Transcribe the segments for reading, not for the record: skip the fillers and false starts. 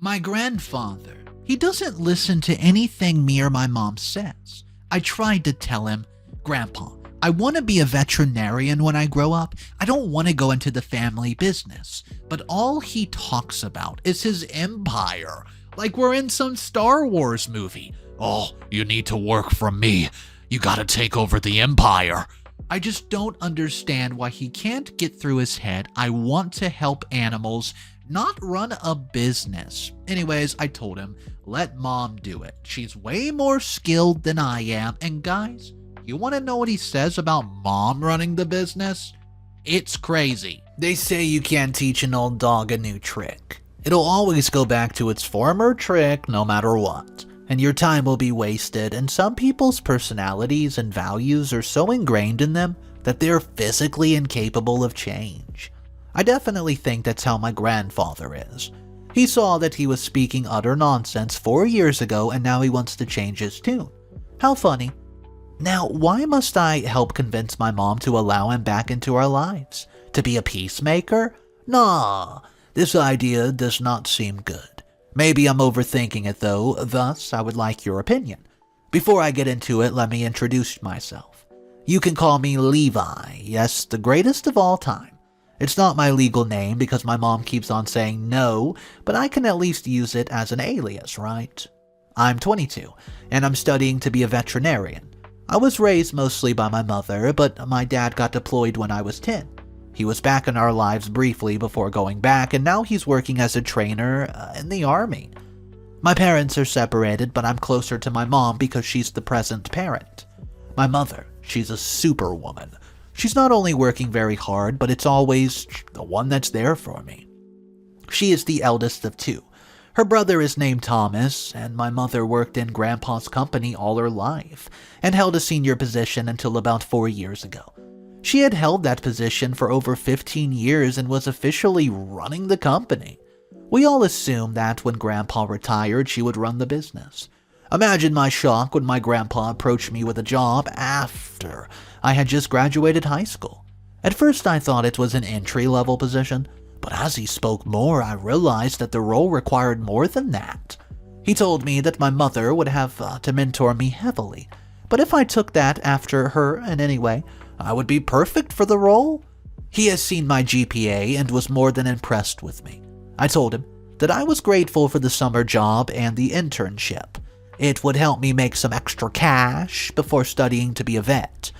My grandfather, he doesn't listen to anything me or my mom says. I tried to tell him, Grandpa, I want to be a veterinarian when I grow up. I don't want to go into the family business. But all he talks about is his empire, like we're in some Star Wars movie. Oh, you need to work for me. You gotta take over the empire. I just don't understand why he can't get through his head. I want to help animals, not run a business. Anyways, I told him, let Mom do it. She's way more skilled than I am. And guys, you want to know what he says about Mom running the business? It's crazy. They say you can't teach an old dog a new trick. It'll always go back to its former trick no matter what. And your time will be wasted, and some people's personalities and values are so ingrained in them that they're physically incapable of change. I definitely think that's how my grandfather is. He saw that he was speaking utter nonsense 4 years ago, and now he wants to change his tune. How funny. Now, why must I help convince my mom to allow him back into our lives? To be a peacemaker? Nah, this idea does not seem good. Maybe I'm overthinking it though, thus I would like your opinion. Before I get into it, let me introduce myself. You can call me Levi, yes, the greatest of all time. It's not my legal name because my mom keeps on saying no, but I can at least use it as an alias, right? I'm 22, and I'm studying to be a veterinarian. I was raised mostly by my mother, but my dad got deployed when I was 10. He was back in our lives briefly before going back, and now he's working as a trainer in the army. My parents are separated, but I'm closer to my mom because she's the present parent. My mother, she's a superwoman. She's not only working very hard, but it's always the one that's there for me. She is the eldest of 2. Her brother is named Thomas, and my mother worked in Grandpa's company all her life, and held a senior position until about 4 years ago. She had held that position for over 15 years and was officially running the company. We all assumed that when Grandpa retired, she would run the business. Imagine my shock when my grandpa approached me with a job after I had just graduated high school. At first I thought it was an entry-level position, but as he spoke more, I realized that the role required more than that. He told me that my mother would have to mentor me heavily, but if I took that after her in any way, I would be perfect for the role. He has seen my GPA and was more than impressed with me. I told him that I was grateful for the summer job and the internship. It would help me make some extra cash before studying to be a vet.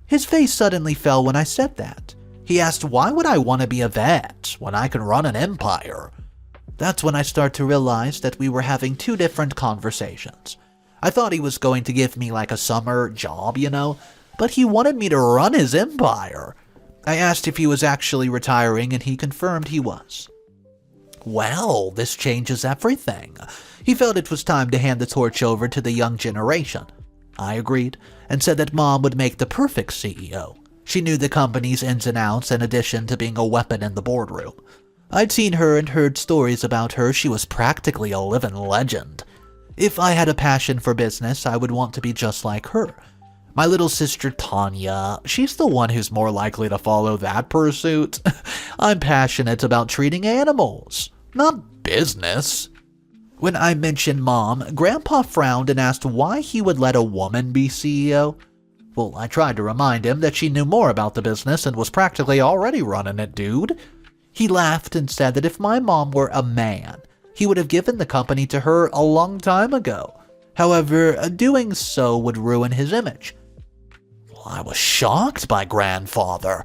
His face suddenly fell when I said that. He asked, why would I want to be a vet when I can run an empire? That's when I start to realize that we were having 2 different conversations. I thought he was going to give me like a summer job, but he wanted me to run his empire. I asked if he was actually retiring, and he confirmed he was. Well, this changes everything. He felt it was time to hand the torch over to the young generation. I agreed, and said that Mom would make the perfect CEO. She knew the company's ins and outs in addition to being a weapon in the boardroom. I'd seen her and heard stories about her. She was practically a living legend. If I had a passion for business, I would want to be just like her. My little sister Tanya, she's the one who's more likely to follow that pursuit. I'm passionate about treating animals, not business. When I mentioned Mom, Grandpa frowned and asked why he would let a woman be CEO. Well, I tried to remind him that she knew more about the business and was practically already running it, dude. He laughed and said that if my mom were a man, he would have given the company to her a long time ago. However, doing so would ruin his image. I was shocked by Grandfather.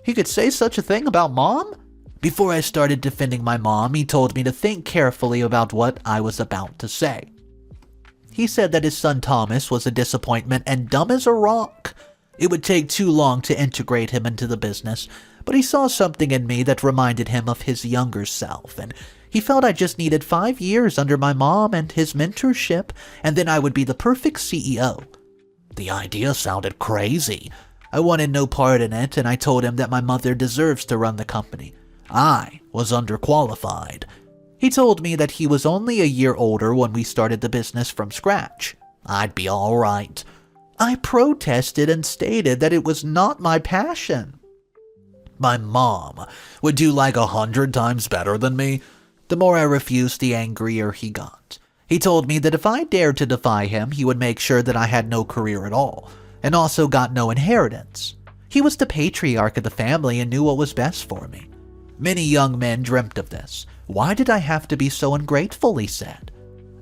He could say such a thing about Mom? Before I started defending my mom, he told me to think carefully about what I was about to say. He said that his son Thomas was a disappointment and dumb as a rock. It would take too long to integrate him into the business, but he saw something in me that reminded him of his younger self, and he felt I just needed 5 years under my mom and his mentorship, and then I would be the perfect CEO. The idea sounded crazy. I wanted no part in it, and I told him that my mother deserves to run the company. I was underqualified. He told me that he was only a year older when we started the business from scratch. I'd be all right. I protested and stated that it was not my passion. My mom would do like 100 times better than me. The more I refused, the angrier he got. He told me that if I dared to defy him, he would make sure that I had no career at all, and also got no inheritance. He was the patriarch of the family and knew what was best for me. Many young men dreamt of this. Why did I have to be so ungrateful, he said.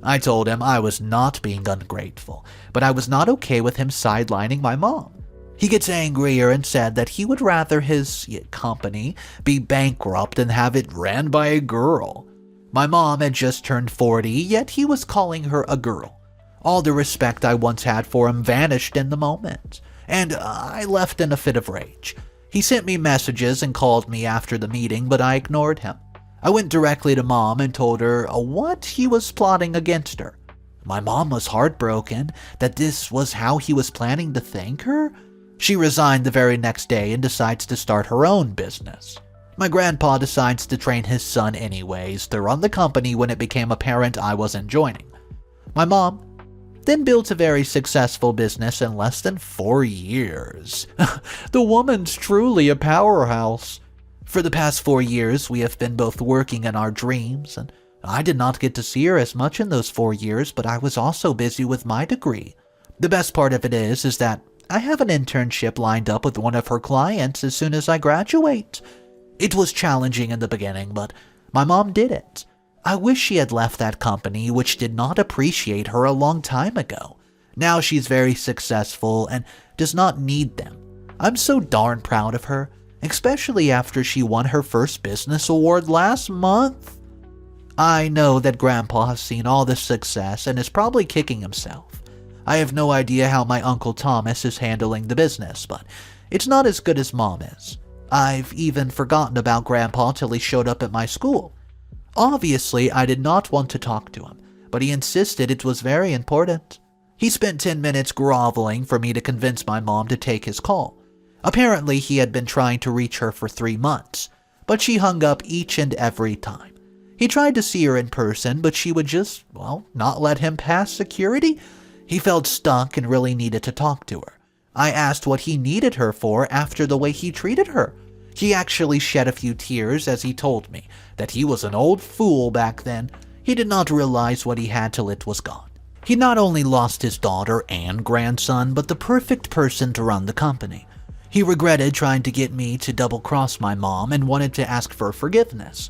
I told him I was not being ungrateful, but I was not okay with him sidelining my mom. He gets angrier and said that he would rather his company be bankrupt than have it ran by a girl. My mom had just turned 40, yet he was calling her a girl. All the respect I once had for him vanished in the moment, and I left in a fit of rage. He sent me messages and called me after the meeting, but I ignored him. I went directly to Mom and told her what he was plotting against her. My mom was heartbroken that this was how he was planning to thank her. She resigned the very next day and decides to start her own business. My grandpa decides to train his son anyways to run the company when it became apparent I wasn't joining. My mom then built a very successful business in less than 4 years. The woman's truly a powerhouse. For the past 4 years, we have been both working in our dreams, and I did not get to see her as much in those 4 years, but I was also busy with my degree. The best part of it is that I have an internship lined up with one of her clients as soon as I graduate. It was challenging in the beginning, but my mom did it. I wish she had left that company, which did not appreciate her a long time ago. Now she's very successful and does not need them. I'm so darn proud of her, especially after she won her first business award last month. I know that Grandpa has seen all this success and is probably kicking himself. I have no idea how my Uncle Thomas is handling the business, but it's not as good as Mom is. I've even forgotten about Grandpa till he showed up at my school. Obviously, I did not want to talk to him, but he insisted it was very important. He spent 10 minutes groveling for me to convince my mom to take his call. Apparently, he had been trying to reach her for 3 months, but she hung up each and every time. He tried to see her in person, but she would just, not let him pass security. He felt stuck and really needed to talk to her. I asked what he needed her for after the way he treated her. He actually shed a few tears as he told me that he was an old fool back then. He did not realize what he had till it was gone. He not only lost his daughter and grandson, but the perfect person to run the company. He regretted trying to get me to double-cross my mom and wanted to ask for forgiveness.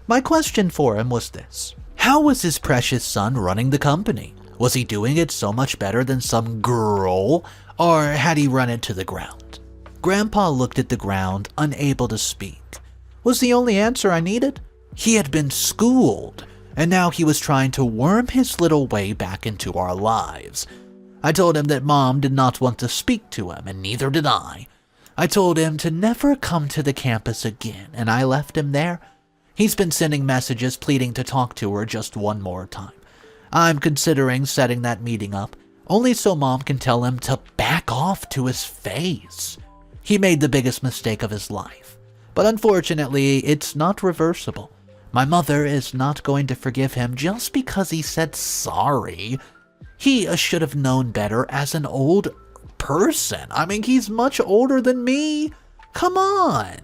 My question for him was this: how was his precious son running the company? Was he doing it so much better than some girl, or had he run it to the ground? Grandpa looked at the ground, unable to speak. Was the only answer I needed? He had been schooled, and now he was trying to worm his little way back into our lives. I told him that Mom did not want to speak to him, and neither did I. I told him to never come to the campus again, and I left him there. He's been sending messages pleading to talk to her just one more time. I'm considering setting that meeting up, only so Mom can tell him to back off to his face. He made the biggest mistake of his life, but unfortunately, it's not reversible. My mother is not going to forgive him just because he said sorry. He should have known better as an old person. I mean, he's much older than me. Come on.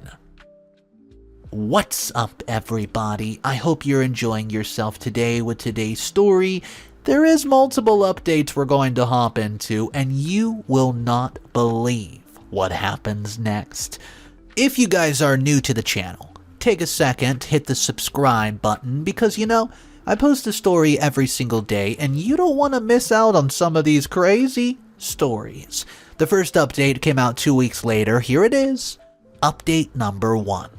What's up, everybody? I hope you're enjoying yourself today with today's story. There is multiple updates we're going to hop into, and you will not believe what happens next. If you guys are new to the channel, take a second, hit the subscribe button, because I post a story every single day, and you don't want to miss out on some of these crazy stories. The first update came out 2 weeks later. Here it is. Update number 1.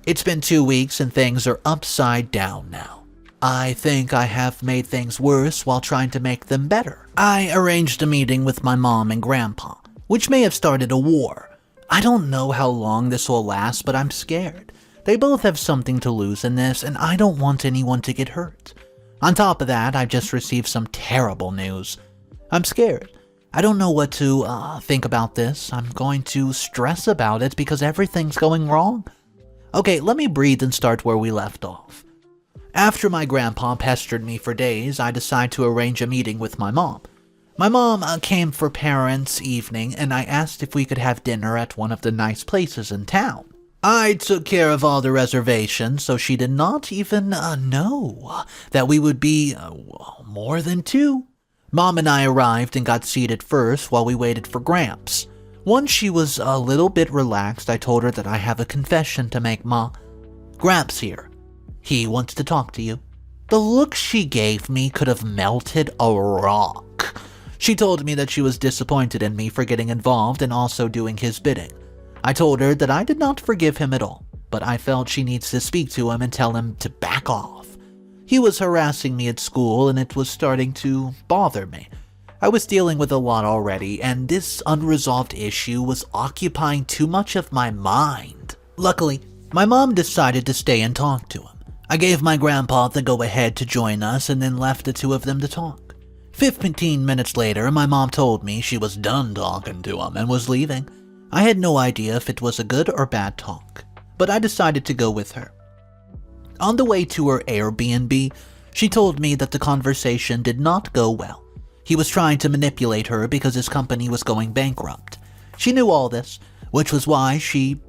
It's been 2 weeks and things are upside down now. I think I have made things worse while trying to make them better. I arranged a meeting with my mom and grandpa, which may have started a war. I don't know how long this will last, but I'm scared. They both have something to lose in this, and I don't want anyone to get hurt. On top of that, I've just received some terrible news. I'm scared. I don't know what to think about this. I'm going to stress about it because everything's going wrong. Okay, let me breathe and start where we left off. After my grandpa pestered me for days, I decided to arrange a meeting with my mom. My mom came for parents' evening, and I asked if we could have dinner at one of the nice places in town. I took care of all the reservations, so she did not even know that we would be more than two. Mom and I arrived and got seated first while we waited for Gramps. Once she was a little bit relaxed, I told her that I have a confession to make, Ma. Gramps here. He wants to talk to you. The look she gave me could have melted a rock. She told me that she was disappointed in me for getting involved and also doing his bidding. I told her that I did not forgive him at all, but I felt she needs to speak to him and tell him to back off. He was harassing me at school and it was starting to bother me. I was dealing with a lot already, and this unresolved issue was occupying too much of my mind. Luckily, my mom decided to stay and talk to him. I gave my grandpa the go-ahead to join us and then left the two of them to talk. 15 minutes later, my mom told me she was done talking to him and was leaving. I had no idea if it was a good or bad talk, but I decided to go with her. On the way to her Airbnb, she told me that the conversation did not go well. He was trying to manipulate her because his company was going bankrupt. She knew all this, which was why she,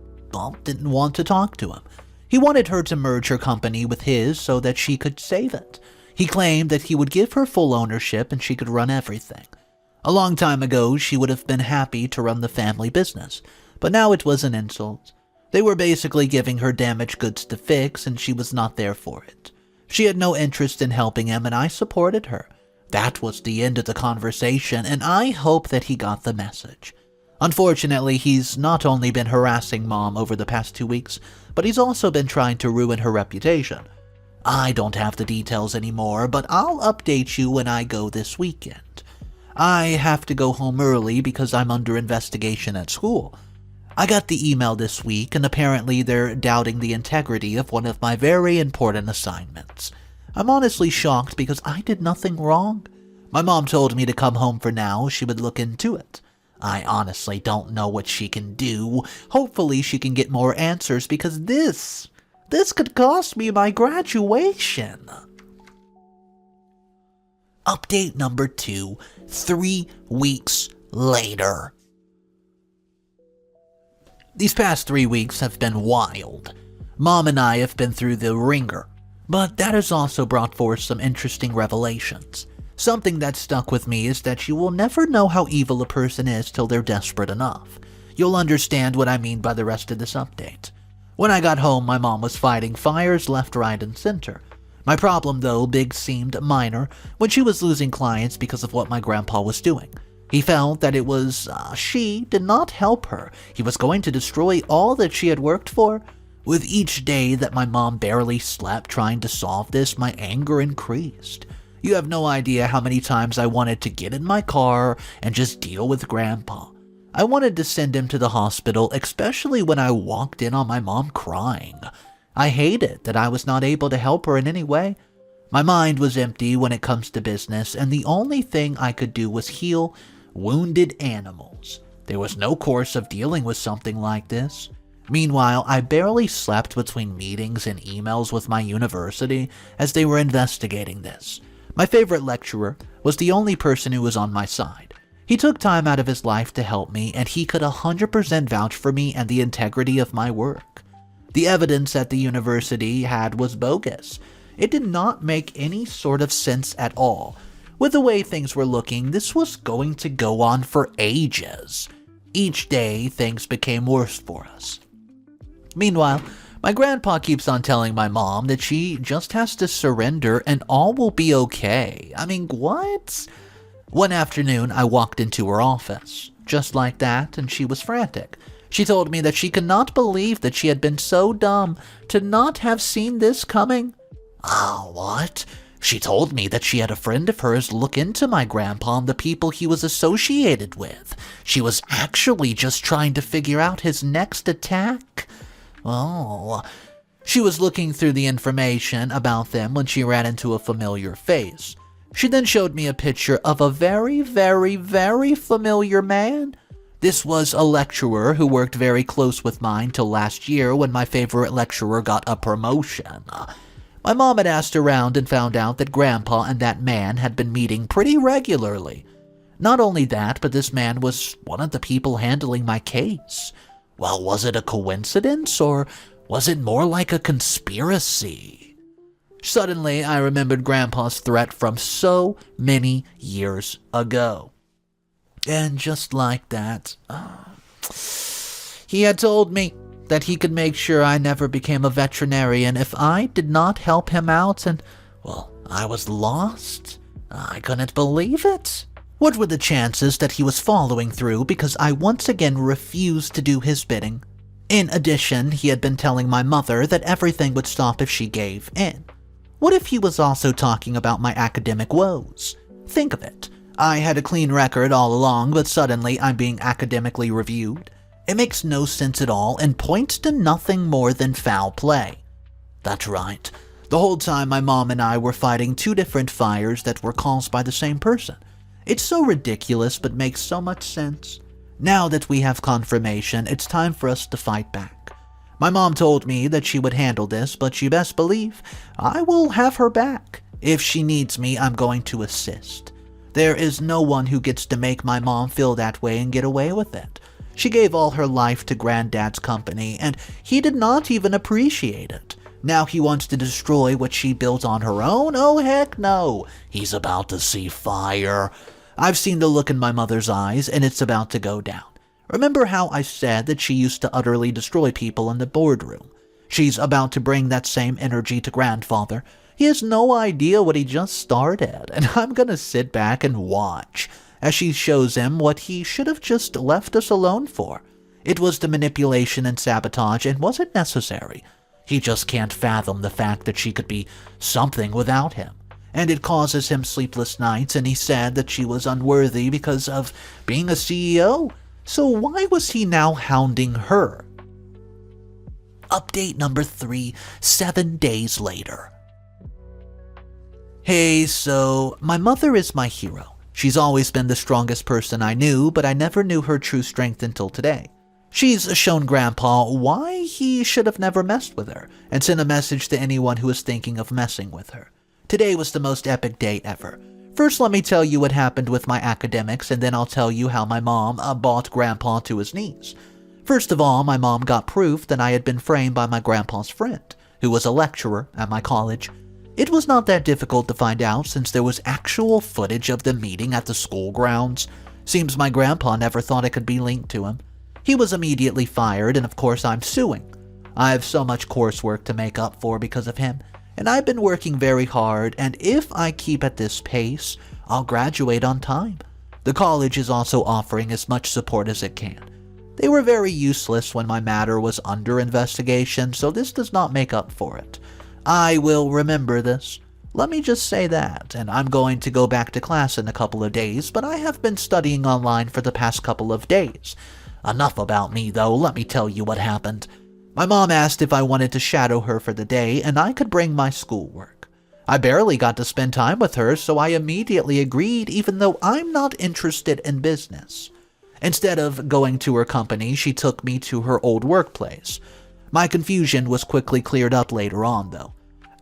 didn't want to talk to him. He wanted her to merge her company with his so that she could save it. He claimed that he would give her full ownership and she could run everything. A long time ago, she would have been happy to run the family business, but now it was an insult. They were basically giving her damaged goods to fix, and she was not there for it. She had no interest in helping him, and I supported her. That was the end of the conversation, and I hope that he got the message. Unfortunately, he's not only been harassing Mom over the past 2 weeks, but he's also been trying to ruin her reputation. I don't have the details anymore, but I'll update you when I go this weekend. I have to go home early because I'm under investigation at school. I got the email this week, and apparently they're doubting the integrity of one of my very important assignments. I'm honestly shocked because I did nothing wrong. My mom told me to come home for now. She would look into it. I honestly don't know what she can do. Hopefully she can get more answers because this could cost me my graduation. Update number 2, 3 weeks later. These past 3 weeks have been wild. Mom and I have been through the ringer, but that has also brought forth some interesting revelations. Something that stuck with me is that you will never know how evil a person is till they're desperate enough. You'll understand what I mean by the rest of this update. When I got home, my mom was fighting fires left, right, and center. My problem, though, seemed minor when she was losing clients because of what my grandpa was doing. He felt that it was she did not help her. He was going to destroy all that she had worked for. With each day that my mom barely slept trying to solve this, my anger increased. You have no idea how many times I wanted to get in my car and just deal with Grandpa. I wanted to send him to the hospital, especially when I walked in on my mom crying. I hated that I was not able to help her in any way. My mind was empty when it comes to business, and the only thing I could do was heal wounded animals. There was no course of dealing with something like this. Meanwhile, I barely slept between meetings and emails with my university as they were investigating this. My favorite lecturer was the only person who was on my side. He took time out of his life to help me, and he could 100% vouch for me and the integrity of my work. The evidence that the university had was bogus. It did not make any sort of sense at all. With the way things were looking, this was going to go on for ages. Each day, things became worse for us. Meanwhile, my grandpa keeps on telling my mom that she just has to surrender and all will be okay. I mean, what? One afternoon, I walked into her office, just like that, and she was frantic. She told me that she could not believe that she had been so dumb to not have seen this coming. Oh, what? She told me that she had a friend of hers look into my grandpa and the people he was associated with. She was actually just trying to figure out his next attack. Oh, she was looking through the information about them when she ran into a familiar face. She then showed me a picture of a very, very, very familiar man. This was a lecturer who worked very close with mine till last year when my favorite lecturer got a promotion. My mom had asked around and found out that Grandpa and that man had been meeting pretty regularly. Not only that, but this man was one of the people handling my case. Well, was it a coincidence, or was it more like a conspiracy? Suddenly, I remembered Grandpa's threat from so many years ago. And just like that, he had told me that he could make sure I never became a veterinarian if I did not help him out, and, well, I was lost. I couldn't believe it. What were the chances that he was following through because I once again refused to do his bidding? In addition, he had been telling my mother that everything would stop if she gave in. What if he was also talking about my academic woes? Think of it. I had a clean record all along, but suddenly I'm being academically reviewed. It makes no sense at all and points to nothing more than foul play. That's right. The whole time my mom and I were fighting two different fires that were caused by the same person. It's so ridiculous but makes so much sense. Now that we have confirmation, it's time for us to fight back. My mom told me that she would handle this, but you best believe I will have her back. If she needs me, I'm going to assist. There is no one who gets to make my mom feel that way and get away with it. She gave all her life to Granddad's company, and he did not even appreciate it. Now he wants to destroy what she built on her own? Oh, heck no. He's about to see fire. I've seen the look in my mother's eyes, and it's about to go down. Remember how I said that she used to utterly destroy people in the boardroom? She's about to bring that same energy to Grandfather. He has no idea what he just started, and I'm gonna sit back and watch as she shows him what he should have just left us alone for. It was the manipulation and sabotage and wasn't necessary. He just can't fathom the fact that she could be something without him. And it causes him sleepless nights, and he said that she was unworthy because of being a CEO. So why was he now hounding her? Update number 3, 7 days later. Hey, so my mother is my hero. She's always been the strongest person I knew, but I never knew her true strength until today. She's shown Grandpa why he should have never messed with her, and sent a message to anyone who was thinking of messing with her. Today was the most epic day ever. First, let me tell you what happened with my academics, and then I'll tell you how my mom brought Grandpa to his knees. First of all, my mom got proof that I had been framed by my grandpa's friend, who was a lecturer at my college. It was not that difficult to find out since there was actual footage of the meeting at the school grounds. Seems my grandpa never thought it could be linked to him. He was immediately fired, and of course I'm suing. I have so much coursework to make up for because of him, and I've been working very hard, and if I keep at this pace, I'll graduate on time. The college is also offering as much support as it can. They were very useless when my matter was under investigation, so this does not make up for it. I will remember this. Let me just say that, and I'm going to go back to class in a couple of days, but I have been studying online for the past couple of days. Enough about me, though. Let me tell you what happened. My mom asked if I wanted to shadow her for the day, and I could bring my schoolwork. I barely got to spend time with her, so I immediately agreed, even though I'm not interested in business. Instead of going to her company, she took me to her old workplace. My confusion was quickly cleared up later on, though.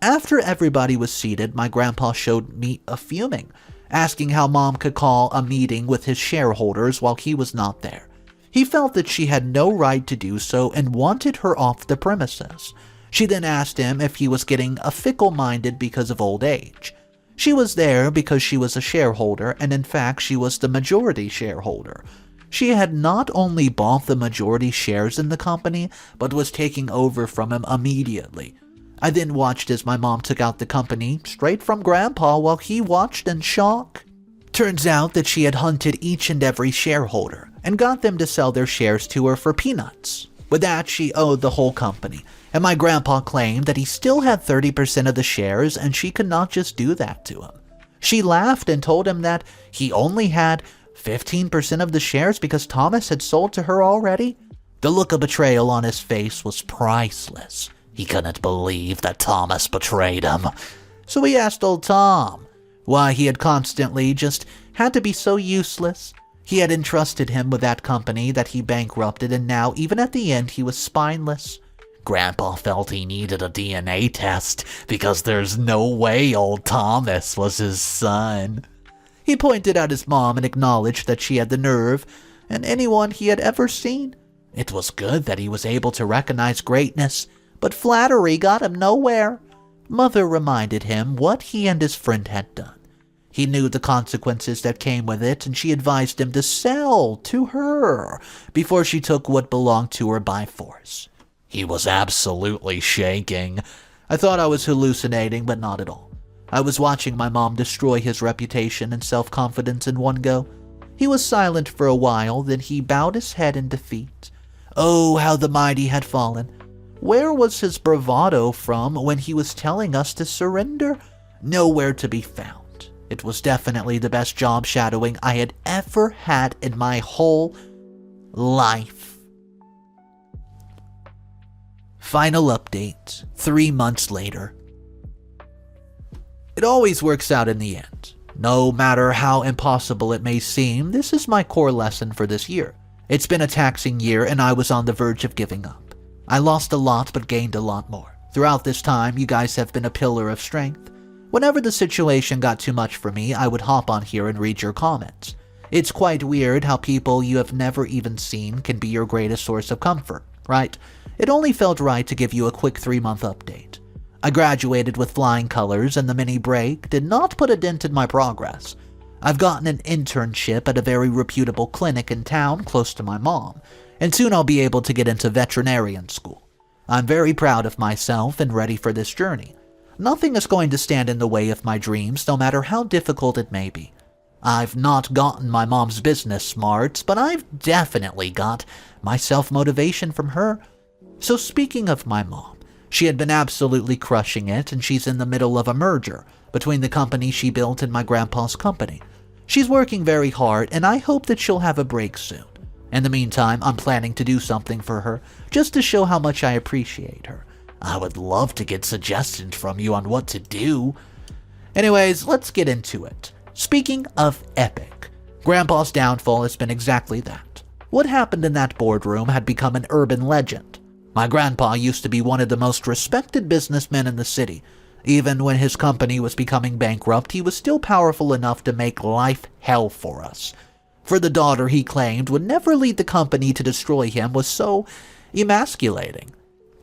After everybody was seated, my grandpa showed me fuming, asking how Mom could call a meeting with his shareholders while he was not there. He felt that she had no right to do so and wanted her off the premises. She then asked him if he was getting fickle-minded because of old age. She was there because she was a shareholder, and in fact she was the majority shareholder. She had not only bought the majority shares in the company, but was taking over from him immediately. I then watched as my mom took out the company straight from Grandpa while he watched in shock. Turns out that she had hunted each and every shareholder and got them to sell their shares to her for peanuts. With that, she owed the whole company, and my grandpa claimed that he still had 30% of the shares and she could not just do that to him. She laughed and told him that he only had 15% of the shares because Thomas had sold to her already. The look of betrayal on his face was priceless. He couldn't believe that Thomas betrayed him. So he asked old Tom why he had constantly just had to be so useless. He had entrusted him with that company that he bankrupted, and now, even at the end, he was spineless. Grandpa felt he needed a DNA test because there's no way old Thomas was his son. He pointed at his mom and acknowledged that she had the nerve and anyone he had ever seen. It was good that he was able to recognize greatness, but flattery got him nowhere. Mother reminded him what he and his friend had done. He knew the consequences that came with it, and she advised him to sell to her before she took what belonged to her by force. He was absolutely shaking. I thought I was hallucinating, but not at all. I was watching my mom destroy his reputation and self-confidence in one go. He was silent for a while, then he bowed his head in defeat. Oh, how the mighty had fallen. Where was his bravado from when he was telling us to surrender? Nowhere to be found. It was definitely the best job shadowing I had ever had in my whole life. Final update, 3 months later. It always works out in the end. No matter how impossible it may seem, this is my core lesson for this year. It's been a taxing year and I was on the verge of giving up. I lost a lot but gained a lot more. Throughout this time, you guys have been a pillar of strength. Whenever the situation got too much for me, I would hop on here and read your comments. It's quite weird how people you have never even seen can be your greatest source of comfort, right? It only felt right to give you a quick 3-month update. I graduated with flying colors and the mini break did not put a dent in my progress. I've gotten an internship at a very reputable clinic in town close to my mom, and soon I'll be able to get into veterinarian school. I'm very proud of myself and ready for this journey. Nothing is going to stand in the way of my dreams, no matter how difficult it may be. I've not gotten my mom's business smarts, but I've definitely got my self-motivation from her. So speaking of my mom, she had been absolutely crushing it, and she's in the middle of a merger between the company she built and my grandpa's company. She's working very hard, and I hope that she'll have a break soon. In the meantime, I'm planning to do something for her, just to show how much I appreciate her. I would love to get suggestions from you on what to do. Anyways, let's get into it. Speaking of epic, Grandpa's downfall has been exactly that. What happened in that boardroom had become an urban legend. My grandpa used to be one of the most respected businessmen in the city. Even when his company was becoming bankrupt, he was still powerful enough to make life hell for us. For the daughter he claimed would never lead the company to destroy him was so emasculating.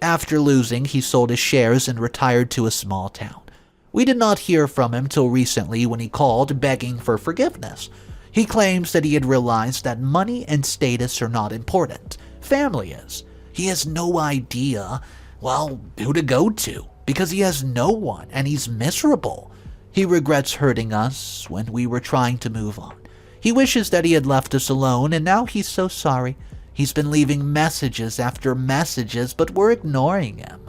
After losing, he sold his shares and retired to a small town. We did not hear from him till recently when he called begging for forgiveness. He claims that he had realized that money and status are not important. Family is. He has no idea, well, who to go to, because he has no one and he's miserable. He regrets hurting us when we were trying to move on. He wishes that he had left us alone, and now he's so sorry. He's been leaving messages after messages, but we're ignoring him.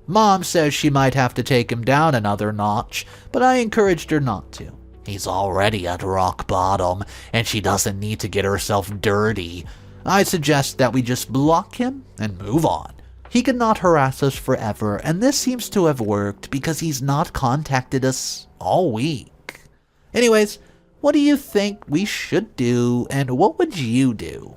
Mom says she might have to take him down another notch, but I encouraged her not to. He's already at rock bottom, and she doesn't need to get herself dirty. I suggest that we just block him and move on. He cannot harass us forever, and this seems to have worked because he's not contacted us all week. Anyways, what do you think we should do, and what would you do?